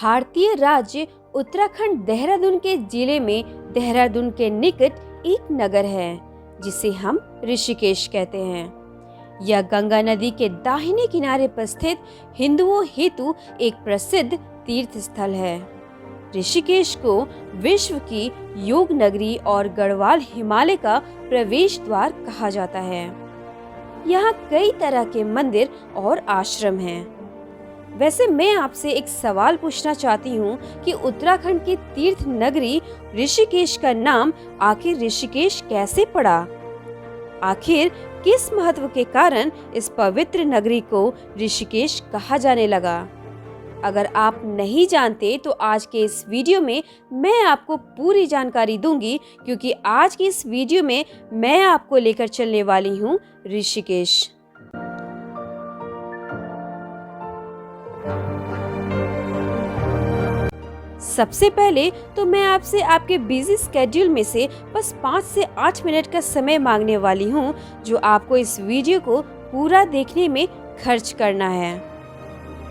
भारतीय राज्य उत्तराखंड देहरादून के जिले में देहरादून के निकट एक नगर है जिसे हम ऋषिकेश कहते हैं। यह गंगा नदी के दाहिने किनारे पर स्थित हिंदुओं हेतु एक प्रसिद्ध तीर्थ स्थल है। ऋषिकेश को विश्व की योग नगरी और गढ़वाल हिमालय का प्रवेश द्वार कहा जाता है। यहाँ कई तरह के मंदिर और आश्रम हैं। वैसे मैं आपसे एक सवाल पूछना चाहती हूँ कि उत्तराखंड की तीर्थ नगरी ऋषिकेश का नाम आखिर ऋषिकेश कैसे पड़ा? आखिर किस महत्व के कारण इस पवित्र नगरी को ऋषिकेश कहा जाने लगा? अगर आप नहीं जानते तो आज के इस वीडियो में मैं आपको पूरी जानकारी दूंगी, क्योंकि आज की इस वीडियो में मैं आपको लेकर चलने वाली हूँ ऋषिकेश। सबसे पहले तो मैं आपसे आपके बिजी स्केड्यूल में से बस 5 से 8 मिनट का समय मांगने वाली हूँ, जो आपको इस वीडियो को पूरा देखने में खर्च करना है।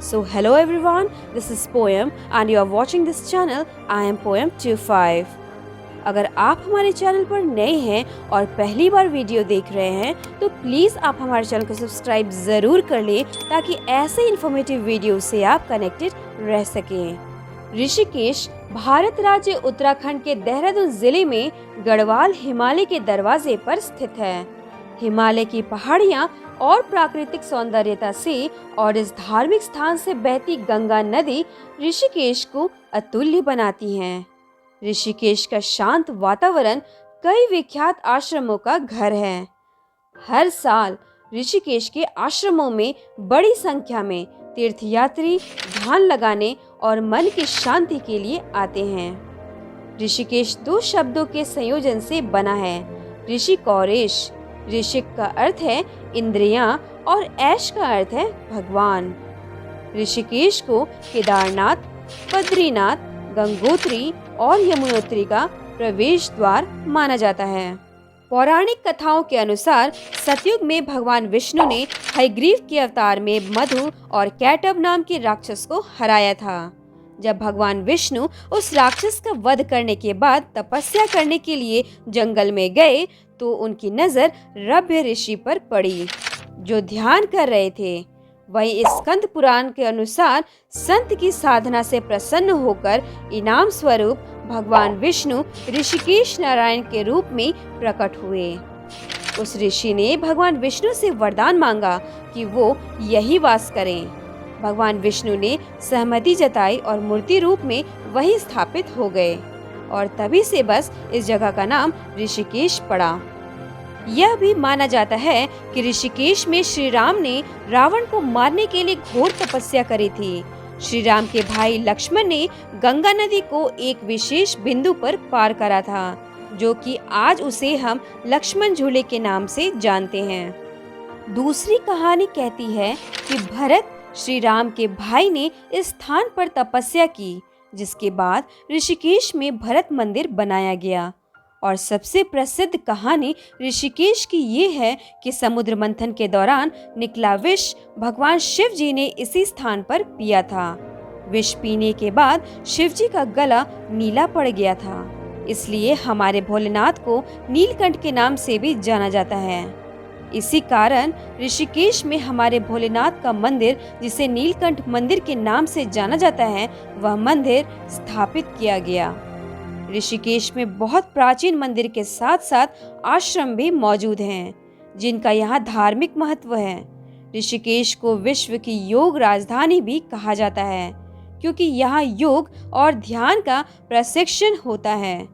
So hello everyone, this is Poem and you are watching this channel. I am Poem25। अगर आप हमारे चैनल पर नए हैं और पहली बार वीडियो देख रहे हैं तो प्लीज़ आप हमारे चैनल को सब्सक्राइब ज़रूर कर लें, ताकि ऐसे इन्फॉर्मेटिव वीडियो से आप कनेक्टेड रह सकें। ऋषिकेश भारत राज्य उत्तराखंड के देहरादून जिले में गढ़वाल हिमालय के दरवाजे पर स्थित है। हिमालय की पहाड़ियाँ और प्राकृतिक सौंदर्यता से और इस धार्मिक स्थान से बहती गंगा नदी ऋषिकेश को अतुल्य बनाती हैं। ऋषिकेश का शांत वातावरण कई विख्यात आश्रमों का घर है। हर साल ऋषिकेश के आश्रमों में बड़ी संख्या में तीर्थयात्री ध्यान लगाने और मन की शांति के लिए आते हैं। ऋषिकेश 2 शब्दों के संयोजन से बना है। ऋषिक और ऐश। ऋषिक का अर्थ है इंद्रियां और ऐश का अर्थ है भगवान। ऋषिकेश को केदारनाथ, बद्रीनाथ, गंगोत्री और यमुनोत्री का प्रवेश द्वार माना जाता है। पौराणिक कथाओं के अनुसार सतयुग में भगवान विष्णु ने हयग्रीव के अवतार में मधु और कैटभ नाम के राक्षस को हराया था। जब भगवान विष्णु उस राक्षस का वध करने के बाद तपस्या करने के लिए जंगल में गए तो उनकी नजर रभ्य ऋषि पर पड़ी, जो ध्यान कर रहे थे। वहीं इस स्कंद पुराण के अनुसार संत की साधना से प्रसन्न होकर इनाम स्वरूप भगवान विष्णु ऋषिकेश नारायण के रूप में प्रकट हुए। उस ऋषि ने भगवान विष्णु से वरदान मांगा कि वो यही वास करें। भगवान विष्णु ने सहमति जताई और मूर्ति रूप में वही स्थापित हो गए, और तभी से बस इस जगह का नाम ऋषिकेश पड़ा। यह भी माना जाता है कि ऋषिकेश में श्री राम ने रावण को मारने के लिए घोर तपस्या करी थी। श्री राम के भाई लक्ष्मण ने गंगा नदी को एक विशेष बिंदु पर पार करा था, जो कि आज उसे हम लक्ष्मण झूले के नाम से जानते हैं। दूसरी कहानी कहती है कि भरत श्री राम के भाई ने इस स्थान पर तपस्या की, जिसके बाद ऋषिकेश में भरत मंदिर बनाया गया। और सबसे प्रसिद्ध कहानी ऋषिकेश की ये है कि समुद्र मंथन के दौरान निकला विष भगवान शिव जी ने इसी स्थान पर पिया था। विष पीने के बाद शिव जी का गला नीला पड़ गया था, इसलिए हमारे भोलेनाथ को नीलकंठ के नाम से भी जाना जाता है। इसी कारण ऋषिकेश में हमारे भोलेनाथ का मंदिर, जिसे नीलकंठ मंदिर के नाम से जाना जाता है, वह मंदिर स्थापित किया गया। ऋषिकेश में बहुत प्राचीन मंदिर के साथ साथ आश्रम भी मौजूद हैं, जिनका यहाँ धार्मिक महत्व है। ऋषिकेश को विश्व की योग राजधानी भी कहा जाता है, क्योंकि यहाँ योग और ध्यान का प्रशिक्षण होता है।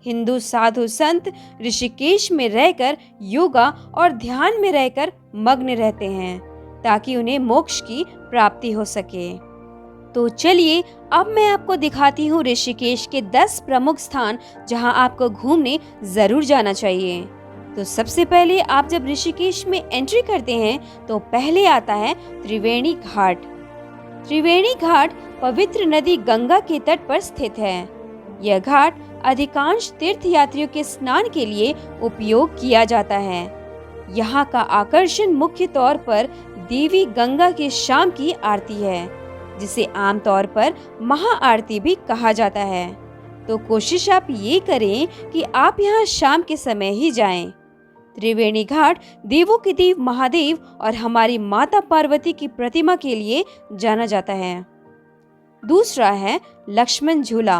हिंदू साधु संत ऋषिकेश में रहकर योगा और ध्यान में रहकर मग्न रहते हैं, ताकि उन्हें मोक्ष की प्राप्ति हो सके। तो चलिए अब मैं आपको दिखाती हूँ ऋषिकेश के 10 प्रमुख स्थान, जहाँ आपको घूमने जरूर जाना चाहिए। तो सबसे पहले आप जब ऋषिकेश में एंट्री करते हैं तो पहले आता है त्रिवेणी घाट। त्रिवेणी घाट पवित्र नदी गंगा के तट पर स्थित है। यह घाट अधिकांश तीर्थयात्रियों के स्नान के लिए उपयोग किया जाता है। यहाँ का आकर्षण मुख्य तौर पर देवी गंगा की शाम की आरती है। जिसे आमतौर पर महाआरती भी कहा जाता है। तो कोशिश आप ये करें कि आप यहाँ शाम के समय ही जाएं। त्रिवेणी घाट देवों के देव महादेव और हमारी माता पार्वती की प्रतिमा के लिए जाना जाता है। दूसरा है लक्ष्मण झूला।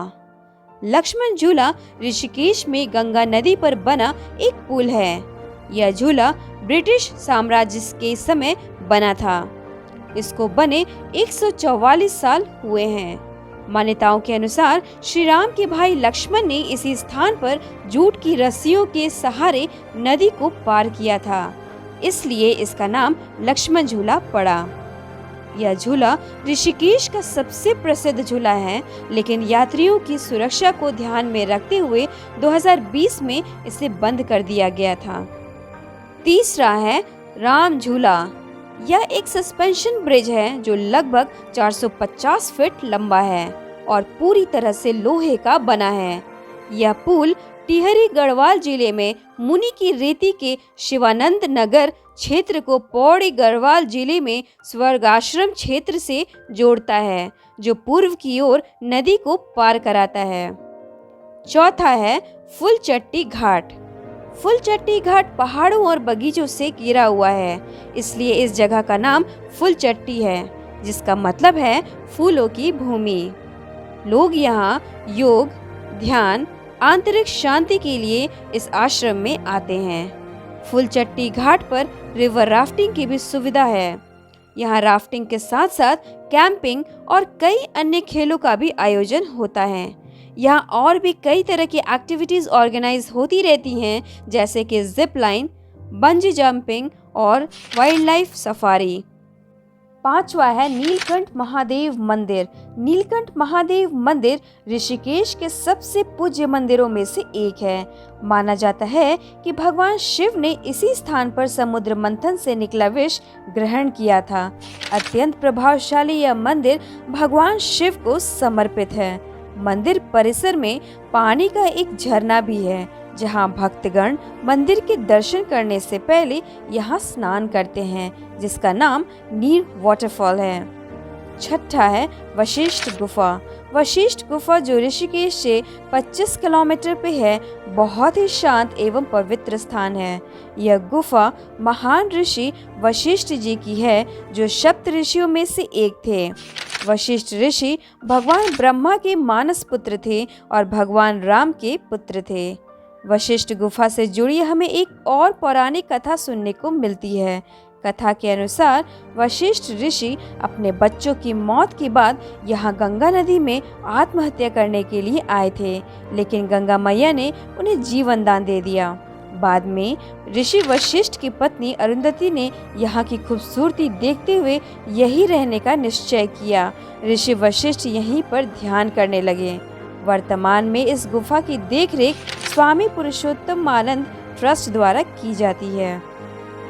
लक्ष्मण झूला ऋषिकेश में गंगा नदी पर बना एक पुल है। यह झूला ब्रिटिश साम्राज्य के समय बना था। इसको बने 144 साल हुए हैं। मान्यताओं के अनुसार श्री राम के भाई लक्ष्मण ने इसी स्थान पर जूट की रस्सियों के सहारे नदी को पार किया था, इसलिए इसका नाम लक्ष्मण झूला पड़ा। यह झूला ऋषिकेश का सबसे प्रसिद्ध झूला है, लेकिन यात्रियों की सुरक्षा को ध्यान में रखते हुए 2020 में इसे बंद कर दिया गया था। तीसरा है राम झूला। यह एक सस्पेंशन ब्रिज है जो लगभग 450 फीट लंबा है और पूरी तरह से लोहे का बना है। यह पुल टिहरी गढ़वाल जिले में मुनि की रेती के शिवानंद नगर क्षेत्र को पौड़ी गढ़वाल जिले में स्वर्गाश्रम क्षेत्र से जोड़ता है, जो पूर्व की ओर नदी को पार कराता है। चौथा है फुलचट्टी घाट। फुलचट्टी घाट पहाड़ों और बगीचों से घिरा हुआ है, इसलिए इस जगह का नाम फुलचट्टी है, जिसका मतलब है फूलों की भूमि। लोग यहाँ योग, ध्यान, आंतरिक शांति के लिए इस आश्रम में आते हैं। फुलचट्टी घाट पर रिवर राफ्टिंग की भी सुविधा है। यहाँ राफ्टिंग के साथ साथ कैंपिंग और कई अन्य खेलों का भी आयोजन होता है। यहाँ और भी कई तरह की एक्टिविटीज ऑर्गेनाइज होती रहती हैं, जैसे कि जिप लाइन, बंजी जंपिंग और वाइल्ड लाइफ सफारी। पांचवा है नीलकंठ महादेव मंदिर। नीलकंठ महादेव मंदिर ऋषिकेश के सबसे पूज्य मंदिरों में से एक है। माना जाता है कि भगवान शिव ने इसी स्थान पर समुद्र मंथन से निकला विष ग्रहण किया था। अत्यंत प्रभावशाली यह मंदिर भगवान शिव को समर्पित है। मंदिर परिसर में पानी का एक झरना भी है, जहां भक्तगण मंदिर के दर्शन करने से पहले यहां स्नान करते हैं, जिसका नाम नीर वाटरफॉल है। छठा है वशिष्ठ गुफा। वशिष्ठ गुफा जो ऋषिकेश से 25 किलोमीटर पे है, बहुत ही शांत एवं पवित्र स्थान है। यह गुफा महान ऋषि वशिष्ठ जी की है, जो सप्त ऋषियों में से एक थे। वशिष्ठ ऋषि भगवान ब्रह्मा के मानस पुत्र थे और भगवान राम के पुत्र थे। वशिष्ठ गुफा से जुड़ी हमें एक और पौराणिक कथा सुनने को मिलती है। कथा के अनुसार वशिष्ठ ऋषि अपने बच्चों की मौत के बाद यहाँ गंगा नदी में आत्महत्या करने के लिए आए थे, लेकिन गंगा मैया ने उन्हें जीवन दान दे दिया। बाद में ऋषि वशिष्ठ की पत्नी अरुंधति ने यहाँ की खूबसूरती देखते हुए यहीं रहने का निश्चय किया। ऋषि वशिष्ठ यहीं पर ध्यान करने लगे। वर्तमान में इस गुफा की देखरेख स्वामी पुरुषोत्तम आनंद ट्रस्ट द्वारा की जाती है।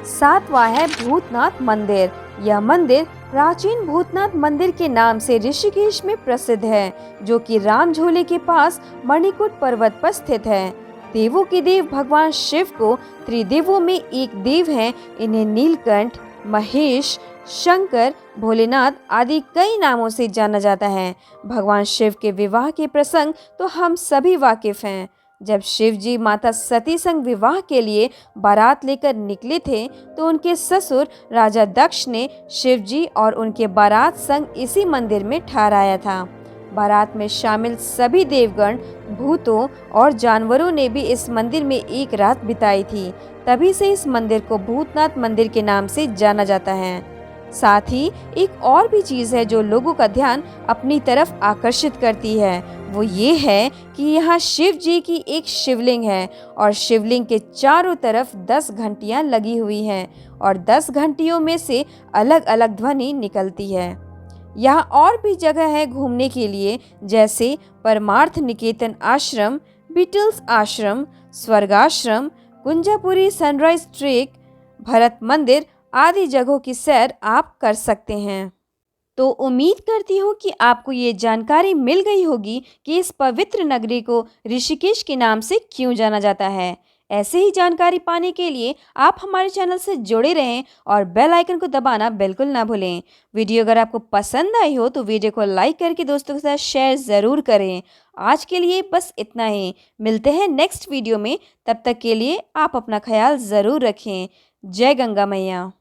सातवां है भूतनाथ मंदिर। यह मंदिर प्राचीन भूतनाथ मंदिर के नाम से ऋषिकेश में प्रसिद्ध है, जो कि राम झूले के पास मणिकूट पर्वत पर स्थित है। देवों के देव भगवान शिव को त्रिदेवों में एक देव हैं। इन्हें नीलकंठ, महेश, शंकर, भोलेनाथ आदि कई नामों से जाना जाता है। भगवान शिव के विवाह के प्रसंग तो हम सभी वाकिफ हैं। जब शिव जी माता सती संग विवाह के लिए बारात लेकर निकले थे, तो उनके ससुर राजा दक्ष ने शिव जी और उनके बारात संग इसी मंदिर में ठहराया था। बारात में शामिल सभी देवगण, भूतों और जानवरों ने भी इस मंदिर में एक रात बिताई थी। तभी से इस मंदिर को भूतनाथ मंदिर के नाम से जाना जाता है। साथ ही एक और भी चीज़ है जो लोगों का ध्यान अपनी तरफ आकर्षित करती है, वो ये है कि यहाँ शिव जी की एक शिवलिंग है और शिवलिंग के चारों तरफ 10 घंटियाँ लगी हुई हैं और 10 घंटियों में से अलग अलग ध्वनि निकलती है। यहाँ और भी जगह है घूमने के लिए, जैसे परमार्थ निकेतन आश्रम, बीटल्स आश्रम, स्वर्गाश्रम, कुंजापुरी सनराइज ट्रेक, भरत मंदिर आदि जगहों की सैर आप कर सकते हैं। तो उम्मीद करती हूँ कि आपको ये जानकारी मिल गई होगी कि इस पवित्र नगरी को ऋषिकेश के नाम से क्यों जाना जाता है। ऐसे ही जानकारी पाने के लिए आप हमारे चैनल से जुड़े रहें और बेल आइकन को दबाना बिल्कुल ना भूलें। वीडियो अगर आपको पसंद आई हो तो वीडियो को लाइक करके दोस्तों के साथ शेयर ज़रूर करें। आज के लिए बस इतना ही। मिलते हैं नेक्स्ट वीडियो में। तब तक के लिए आप अपना ख्याल ज़रूर रखें। जय गंगा मैया।